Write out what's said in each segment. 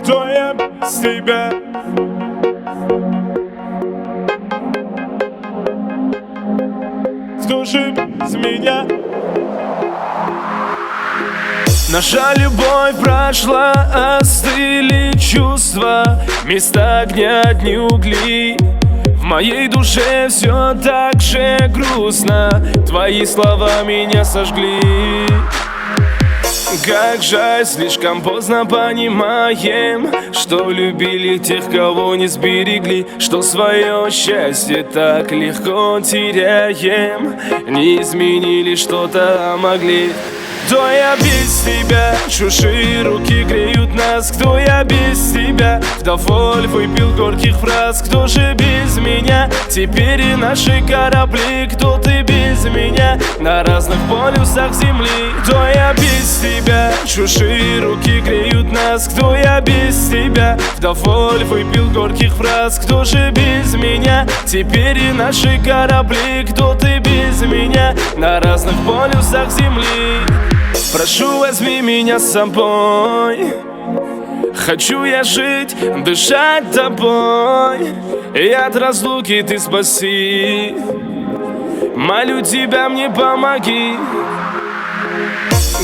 Кто я без тебя? Кто же без меня? Наша любовь прошла, остыли чувства, вместо огня одни угли. В моей душе все так же грустно, твои слова меня сожгли. Как жаль, слишком поздно понимаем, что любили тех, кого не сберегли, что свое счастье так легко теряем. Не изменили что-то, а могли. Кто я без тебя? Чужие руки греют нас. Кто я без тебя? Вдоволь выпил горьких фраз. Кто же без меня? Теперь и наши корабли. Кто ты без меня? На разных полюсах земли. Кто я без тебя? Чужие руки греют нас. Кто я без тебя? Вдоволь выпил горьких фраз. Кто же без меня? Теперь и наши корабли. Кто ты без меня? На разных полюсах земли. Прошу, возьми меня с собой. Хочу я жить, дышать тобой. И от разлуки ты спаси. Молю тебя, мне помоги.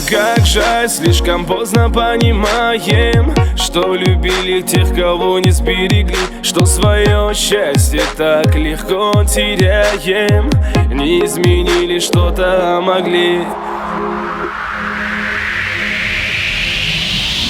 Как жаль, слишком поздно понимаем, что любили тех, кого не сберегли, что свое счастье так легко теряем. Не изменили что-то, а могли.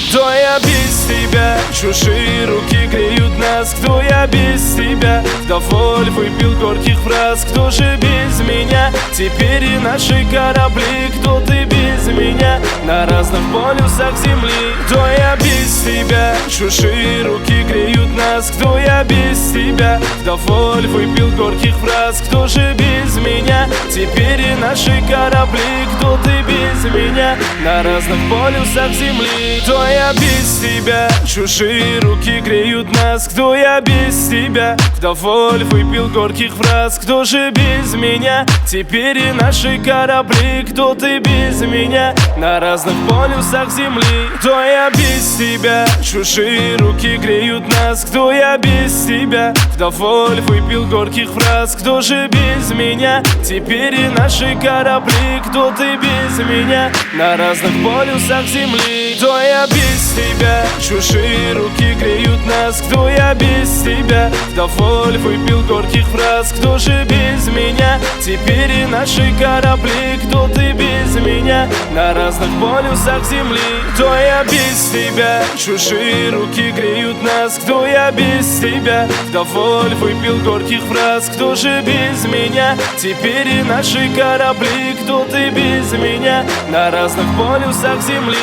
Кто я без тебя? Чужие руки греют нас. Кто я без тебя? Вдоволь выпил горьких фраз. Кто же без меня? Теперь и наши корабли. Кто ты без меня? На разных полюсах земли. Кто я без тебя? Чужие руки греют нас. Кто я без тебя? Вдоволь выпил горьких фраз. Кто же без меня? Теперь и наши корабли. Кто ты без меня? На разных полюсах земли. Кто я без тебя? Чужие руки греют нас. Кто я без тебя? Вдоволь выпил горьких фраз. Кто же без меня? Теперь и наши корабли. Кто ты без меня? На разных полюсах земли. Кто я без тебя? Чужие руки греют нас. Кто я без тебя? Вдоволь выпил горьких фраз. Кто же без меня? Теперь и наши корабли. Кто ты без меня? На разных полюсах земли. Кто я без тебя? Чужие руки греют нас. Кто я без тебя? Вдоволь выпил горьких фраз. Кто же без меня? Теперь и наши корабли. Кто ты без меня? На разных полюсах земли. Кто я без тебя? Чужие руки греют нас. Кто я без тебя? Вдоволь выпил горьких фраз. Кто же без меня? Теперь и наши корабли. Кто ты без меня? На разных полюсах земли.